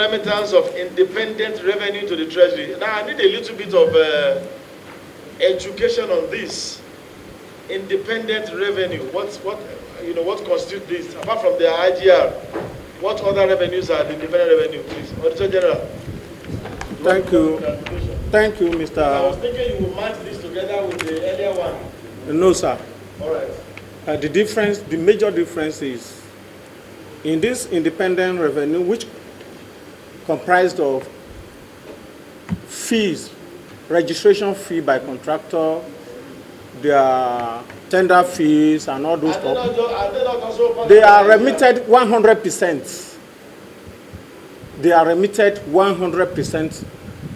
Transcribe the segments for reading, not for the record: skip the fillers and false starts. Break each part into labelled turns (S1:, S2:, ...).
S1: remittance of independent revenue to the treasury. Now I need a little bit of education on this. Independent revenue. What constitutes this? Apart from the IGR, what other revenues are the independent revenue, please? Auditor General.
S2: Thank you. Thank you, Mr.
S1: I was thinking you would match this together with the earlier one.
S2: No, sir.
S1: All right.
S2: The major difference is in this independent revenue, which comprised of fees, registration fee by contractor, their tender fees, and all those stuff. They are remitted 100%. They are remitted 100%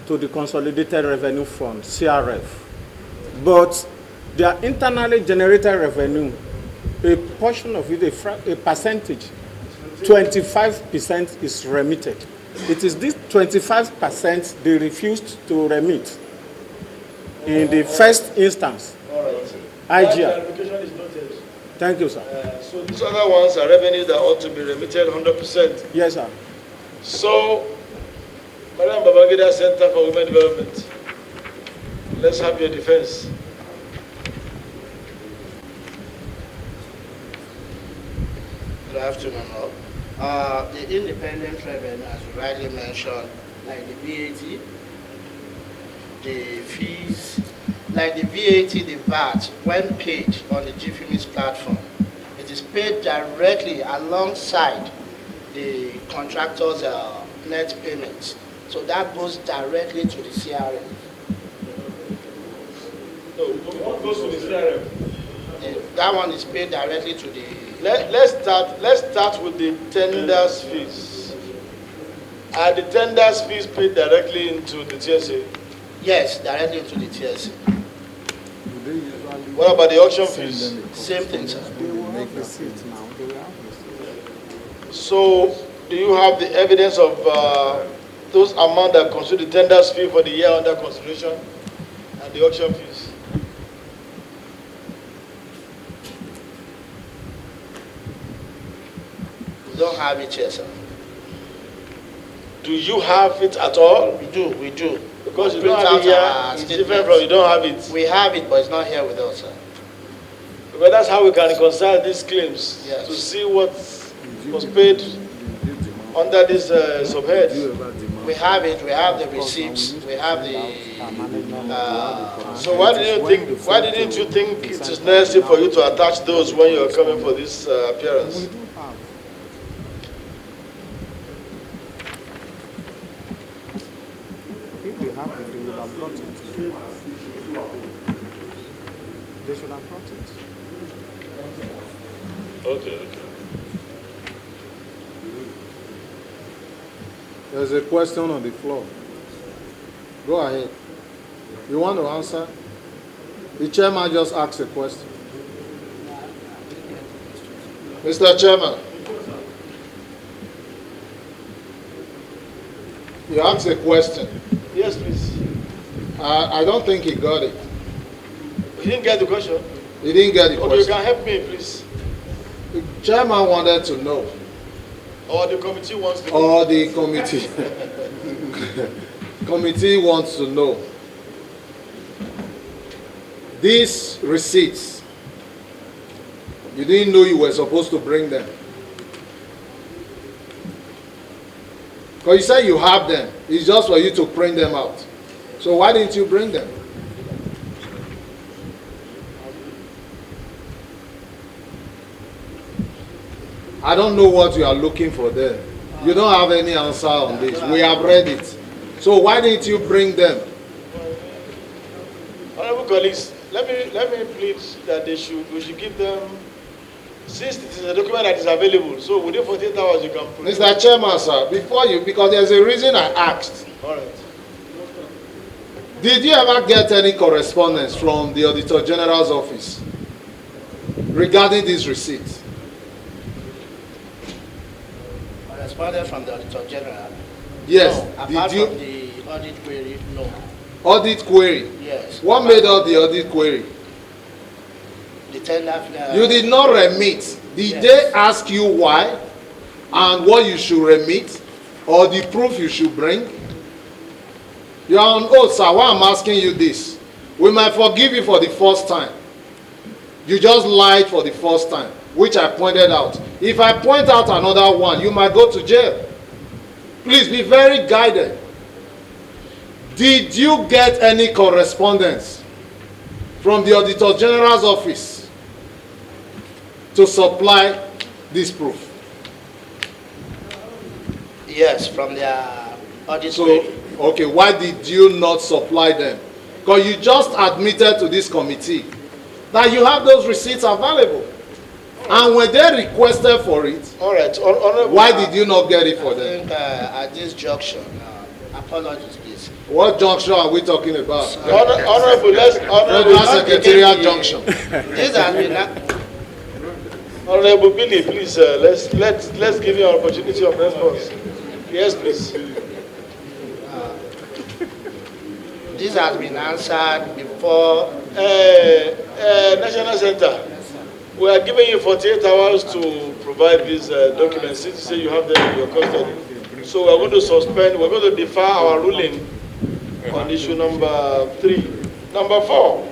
S2: to the Consolidated Revenue Fund, CRF. But their internally generated revenue, a portion of it, a percentage, 25% is remitted. It is this 25% they refused to remit in the first instance.
S1: All right.
S2: IGR.
S1: Clarification is noted.
S2: Thank you, sir.
S1: So these other ones are revenues that ought to be remitted 100%.
S2: Yes, sir.
S1: So, Maryam Babangida Center for Women Development, let's have your defense.
S3: Good afternoon, all. The independent revenue, as you rightly mentioned, like the VAT, the fees, like the VAT, the VAT, when paid on the GFIMIS platform, it is paid directly alongside the contractor's net payments. So that goes directly to the CRM.
S1: So, what goes to the CRM?
S3: That one is paid directly to the...
S1: Let's start with the tenders fees. Are the tenders fees paid directly into the TSA?
S3: Yes, directly into the TSA.
S1: What about the auction fees?
S3: Same thing, sir.
S1: So, do you have the evidence of those amounts that constitute the tenders fee for the year under consideration and the auction fees?
S3: We don't have it here, sir.
S1: Do you have it at all?
S3: We do.
S1: Because you don't have it here, it's different from you don't have it.
S3: We have it, but it's not here with us, sir.
S1: Because that's how we can reconcile these claims,
S3: yes,
S1: to see what was paid under this subhead.
S3: We have it, we have the receipts, we have the...
S1: So why didn't you think it is necessary for you to attach those when you are coming for this appearance?
S2: They should have brought it.
S1: Okay.
S4: There's a question on the floor. Go ahead. You want to answer? The chairman just asked a question. Mr. Chairman, you asked a question.
S1: Yes, please.
S4: I don't think he got it.
S1: You didn't get the question?
S4: He didn't get the
S1: Okay,
S4: question.
S1: you can help me, please.
S4: The chairman wanted to know.
S1: Or the committee wants to know.
S4: Or the committee. Committee wants to know. These receipts, you didn't know you were supposed to bring them. Because you said you have them. It's just for you to print them out. So why didn't you bring them? I don't know what you are looking for there. You don't have any answer on this. We have read it. So why didn't you bring them?
S1: Honorable colleagues, let me plead that we should give them, since it is a document that is available, so within 48 hours you can put it.
S4: Mr. Chairman, sir, before you, because there's a reason I asked.
S1: All right.
S4: Did you ever get any correspondence from the Auditor General's office regarding these receipts?
S3: Correspondence from the Auditor General?
S4: Yes.
S3: No, apart from the audit query, no.
S4: Audit query?
S3: Yes.
S4: What made out the audit query?
S3: The tender...
S4: you did not remit. Did they ask you why and what you should remit? or the proof you should bring? You are on oath, sir. Why I'm asking you this? We might forgive you for the first time. You just lied for the first time, which I pointed out. If I point out another one, you might go to jail. Please be very guided. Did you get any correspondence from the Auditor General's office to supply this proof?
S3: Yes, from their audit.
S4: So, okay, why did you not supply them? Because you just admitted to this committee that you have those receipts available. And when they requested for it,
S1: All right.
S4: why did you not get it for
S3: I
S4: them?
S3: think at this junction, apologies please.
S4: What junction are we talking about?
S1: Honorable,
S4: Federal Secretariat Junction.
S3: This has been
S1: Honorable Billy, please, let's give you an opportunity of response. Yes, please.
S3: this has been answered before.
S1: National Center, we are giving you 48 hours to provide these documents since you say you have them in your custody. So we are going to suspend, we're going to defer our ruling on issue number 3. Number 4,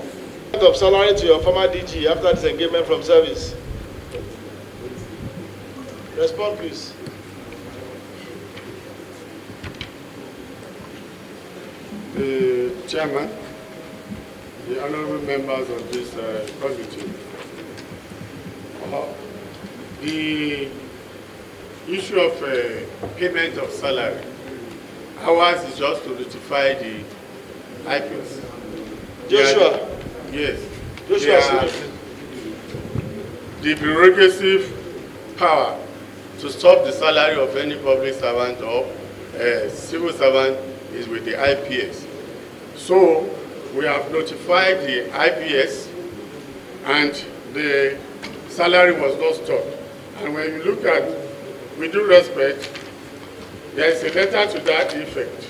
S1: of salary to your former DG after disengagement from service. Respond, please.
S5: The chairman, the honorable members of this committee, the issue of payment of salary, ours is just to notify the IPs.
S1: Joshua.
S5: Yes.
S1: Joshua.
S5: The prerogative power to stop the salary of any public servant or civil servant is with the IPS. So we have notified the IPS and the salary was not stopped. And when you look at, with due respect, there is a letter to that effect,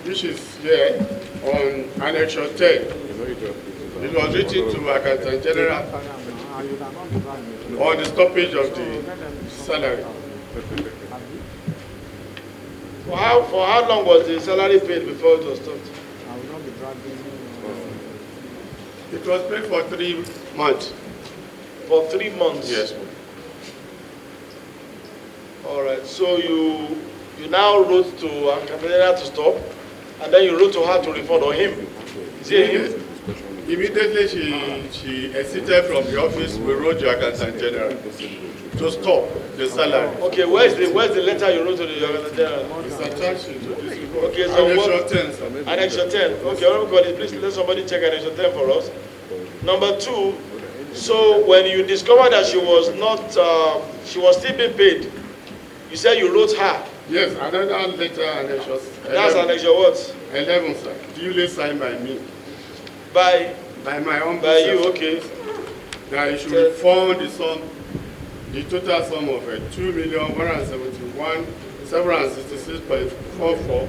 S5: which is here on Annexure 10. It was written to Accountant General on the stoppage of the salary.
S1: For how long was the salary paid before it was stopped?
S5: It was paid for 3 months.
S1: For 3 months?
S5: Yes.
S1: All right. So you now wrote to Accountant to stop, and then you wrote to her to refund, or him? Is it him?
S5: Immediately she exited from the office, we wrote to Accountant General to stop the salary.
S1: Okay, where's the letter you wrote to the Accountant General?
S5: It's attached to this report.
S1: Okay, so
S5: Annexure 10.
S1: Annexure 10. Okay, everybody, please let somebody check Annexure 10 for us. Number 2, so when you discovered that she was still being paid, you said you wrote her.
S5: Yes, another letter, Annexure 11.
S1: That's Annexure what?
S5: 11, sir. Duly signed by me.
S1: By
S5: my own
S1: by you, okay.
S5: That you should refund the total sum of 2,171,766.44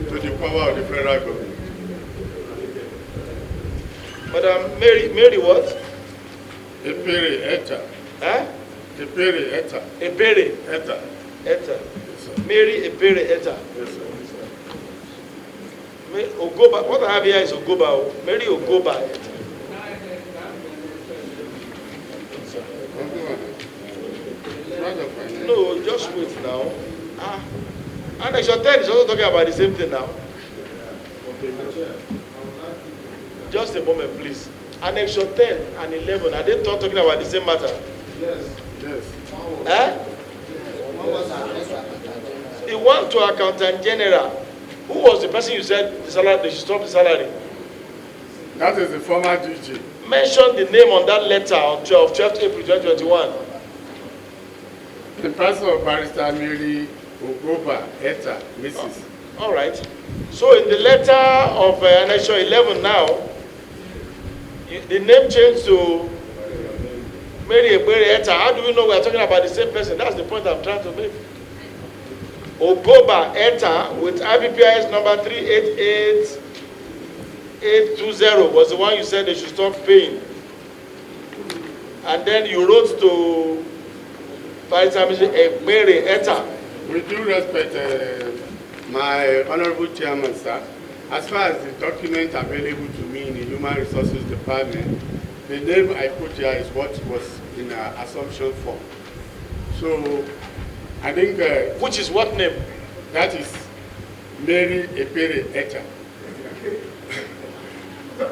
S5: to the power of the federal government.
S1: Madam Mary what?
S5: Epere Eta.
S1: Huh?
S5: Epere Eta.
S1: Epere.
S5: Eta.
S1: Eta.
S5: Yes, sir.
S1: Mary Epere Eta.
S5: Yes, sir.
S1: Ogoba. What I have here is Ogoba. Mary Ogoba Eta. No, just wait now. Annexure 10 is also talking about the same thing now. Just a moment, please. Annexure 10 and 11, are they talking about the same matter?
S5: Yes.
S1: Eh? He went to Accountant General. Who was the person you said the salary, they should stop the salary?
S5: That is the former DG.
S1: Mention the name on that letter on 12th April 2021.
S5: The person of Barrister Mary Ogoba Eta, Mrs.
S1: All right. So in the letter of Annexure 11 now, the name changed to Mary Ebere Eta. How do we know we are talking about the same person? That's the point I'm trying to make. Ogoba Eta with IPPIS number 388820 was the one you said they should stop paying. And then you wrote to Mary Eta
S5: With due respect, my honorable chairman, sir, as far as the document available to me in the Human Resources Department, the name I put here is what was in our assumption form. So, I think...
S1: Which is what name?
S5: That is Mary Epere Eta.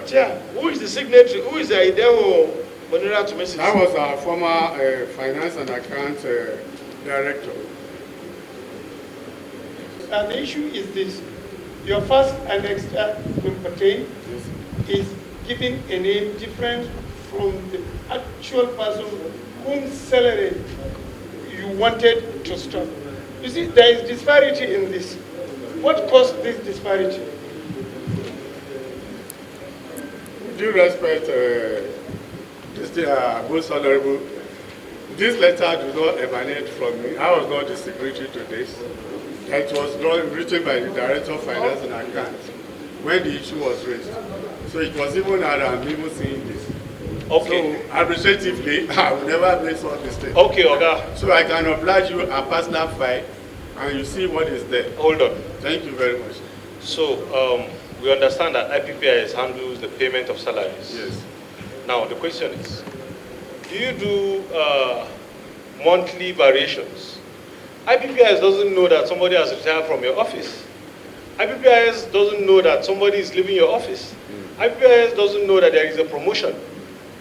S1: Chair, who is the signatory? Who is the Ideo Monera to Mrs.?
S5: That was our former finance and account director.
S6: And the issue is this. Your first annexed complaint is giving a name different from the actual person whom salary you wanted to stop. You see, there is disparity in this. What caused this disparity?
S5: With due respect, most honorable, this letter does not emanate from me. I was not the secretary to this. It was written by the Director of Finance and Accounts when the issue was raised. So it was even hard I'm even seeing this.
S1: Okay.
S5: So administratively, I will never make such mistake.
S1: Okay, Oga.
S5: So I can oblige you a personal file and you see what is there.
S1: Hold on.
S5: Thank you very much.
S1: So, we understand that IPPIS handles the payment of salaries.
S5: Yes.
S1: Now, the question is, do you do monthly variations? IPPIS doesn't know that somebody has retired from your office. IPPIS doesn't know that somebody is leaving your office. IPPIS doesn't know that there is a promotion.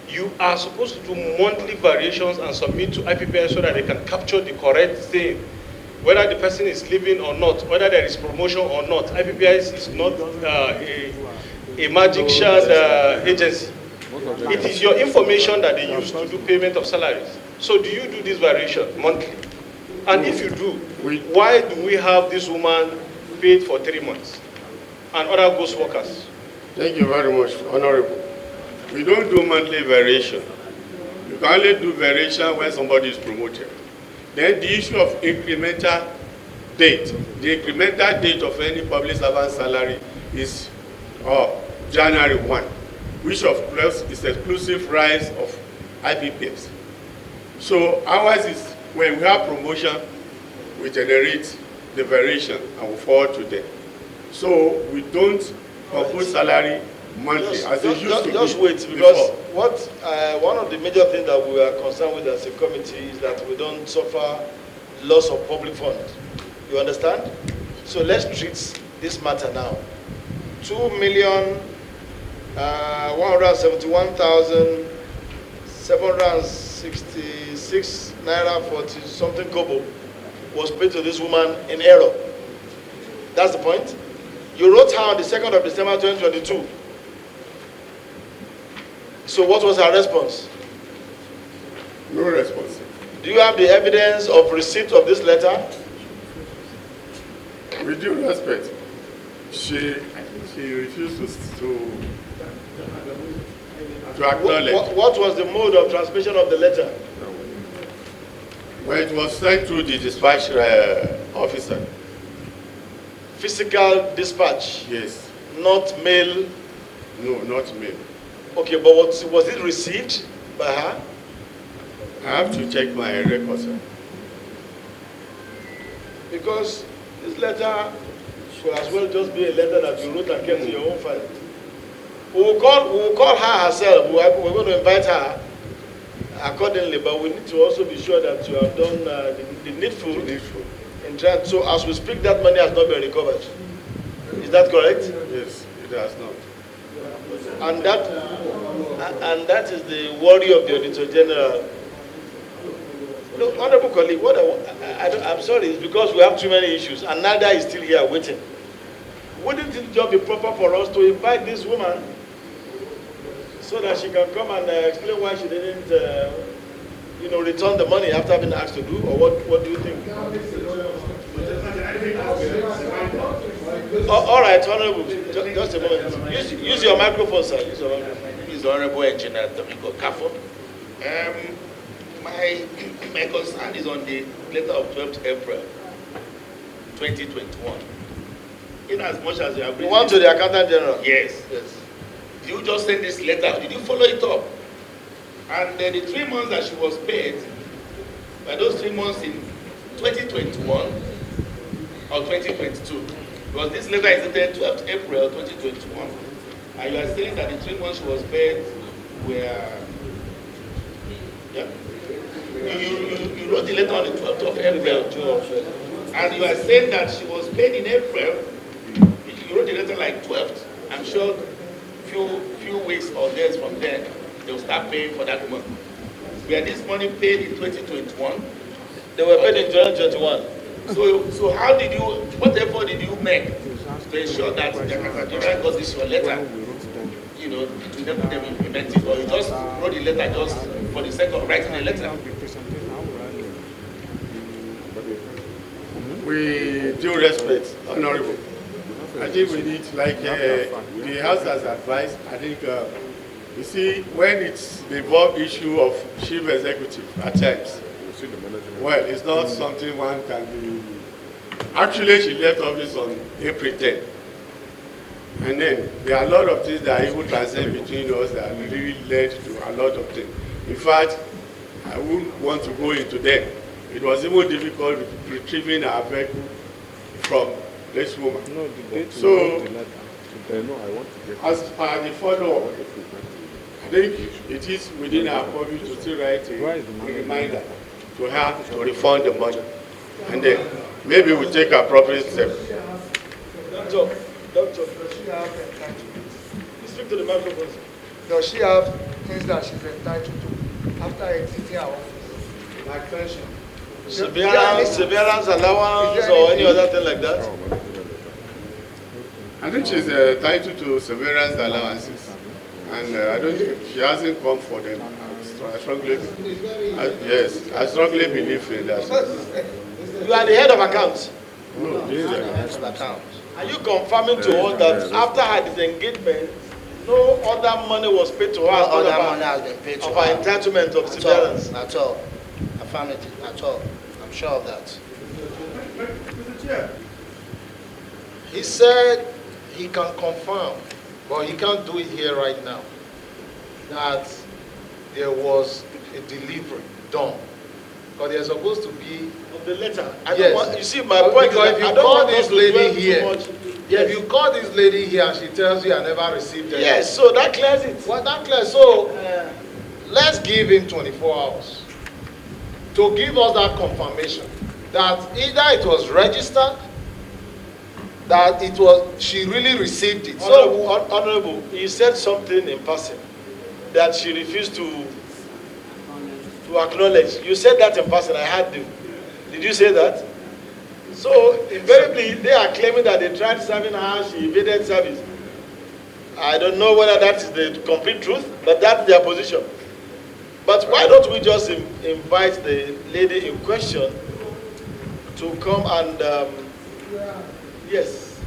S1: You are supposed to do monthly variations and submit to IPPIS so that they can capture the correct thing, whether the person is leaving or not, whether there is promotion or not. IPPIS is not a magic shard agency. It is your information that they use to do payment of salaries. So do you do this variation monthly? And if you do, why do we have this woman paid for 3 months and other ghost workers?
S5: Thank you very much, Honorable. We don't do monthly variation. You can only do variation when somebody is promoted. Then the issue of incremental date. The incremental date of any public servant salary is January 1, which of course is exclusive rights of IPPS. So ours is when we have promotion, we generate the variation and we forward to them. So we don't compose salary monthly as it used to be.
S1: Just wait, because one of the major things that we are concerned with as a committee is that we don't suffer loss of public funds. You understand? So let's treat this matter now. 2,171,766 naira 40 something kobo was paid to this woman in error. That's the point. You wrote her on the 2nd of December 2022. So what was her response?
S5: No response.
S1: Do you have the evidence of receipt of this letter?
S5: With due respect, she refused to acknowledge.
S1: What was the mode of transmission of the letter?
S5: Well, it was sent through the dispatch officer.
S1: Physical dispatch?
S5: Yes.
S1: Not mail?
S5: No, not mail.
S1: Okay, but was it received by her?
S5: I have to check my records, sir.
S1: Because this letter should as well just be a letter that you wrote and kept in your own file. We will call her herself. We're going to invite her accordingly, but we need to also be sure that you have done the needful. In trying. So as we speak, that money has not been recovered. Is that correct?
S5: Yes, it has not.
S1: And that is the worry of the Auditor General. Look, Honorable colleague, I'm sorry, it's because we have too many issues, and Nada is still here waiting. Wouldn't it just be proper for us to invite this woman so that she can come and explain why she didn't, return the money after being asked to do, or what do you think? All right, Honorable, just a moment. Use your microphone, sir. Use your microphone.
S7: Please, Honorable Engineer Domingo Kafo. My concern is on the letter of 12th April 2021. In as much as you have
S1: You want to the Accountant General?
S7: Yes. Did you just send this letter? Did you follow it up? And then the 3 months that she was paid, by those 3 months in 2021, or 2022. Because this letter is dated 12th April 2021. And you are saying that the 3 months she was paid were, yeah? You wrote the letter on the 12th of April. And you are saying that she was paid in April. You wrote the letter like 12th. I'm sure few weeks or days from there, they'll start paying for that month. Were this money paid in 2021?
S1: They were paid in 2021.
S7: So how did you, what effort did you make to ensure that the Cathedral got this your letter? You know, to them implement it, or you just wrote the letter just for the sake of writing a letter?
S5: With due respect, Honorable, I think we need, like the House has advised, I think, you see, when it's the involved issue of chief executive at times, well, it's not something one can do. Actually, she left office on April 10th. And then there are a lot of things that even transcend between us that really led to a lot of things. In fact, I wouldn't want to go into them. It was even difficult retrieving our vehicle from this woman. So, as per the follow-up, I think it is within our purview to still write a reminder to her to refund the money. And then maybe we'll take appropriate steps.
S1: Doctor, does she have entitlement? Speak to the microphone.
S8: Does she have things that she's entitled to after exiting her office? Like pension?
S1: Severance allowance or any other thing like that?
S5: I think she's entitled to severance allowances. And I don't think she hasn't come for them. I strongly believe in that.
S1: You are the head of accounts.
S5: No, this is
S3: Head of accounts.
S1: Are you confirming to us that after her disengagement, no other money was paid to her as
S3: No
S1: part
S3: other
S1: of
S3: money has been paid to
S1: her
S3: her.
S1: entitlement of
S3: At all,
S1: severance?
S3: at all. Affirmative, at all. I'm sure of that.
S4: He said he can confirm, but he can't do it here right now, that there was a delivery done. Because there's supposed to be
S1: Of the letter. I
S4: Yes.
S1: don't want, you see, my point is
S4: Because
S1: that
S4: if
S1: I
S4: you
S1: don't
S4: call
S1: want
S4: this
S1: us to
S4: lady
S1: dwell too
S4: here,
S1: much.
S4: if you call this lady here and she tells you I never received it.
S1: Yes, so that clears it.
S4: Well, that clear. So let's give him 24 hours to give us that confirmation that either it was registered, that it was she really received it. So
S1: Honorable, you said something in passing that she refused to acknowledge. You said that in passing, I heard you. Did you say that? So invariably, they are claiming that they tried serving her, she evaded service. I don't know whether that is the complete truth, but that's their position. But why don't we just invite the lady in question to come and, yes,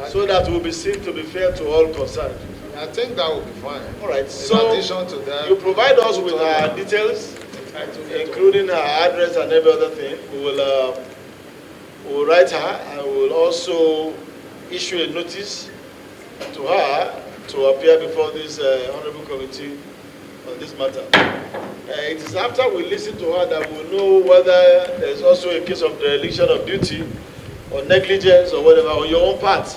S1: so that we'll be seen to be fair to all concerned.
S4: I think that will be fine.
S1: All right,
S4: In
S1: so
S4: addition to that,
S1: you provide us with her details, including her address and every other thing. We'll write her and we'll also issue a notice to her to appear before this honorable committee on this matter. It is after we listen to her that we'll know whether there's also a case of dereliction of duty or negligence or whatever on your own part.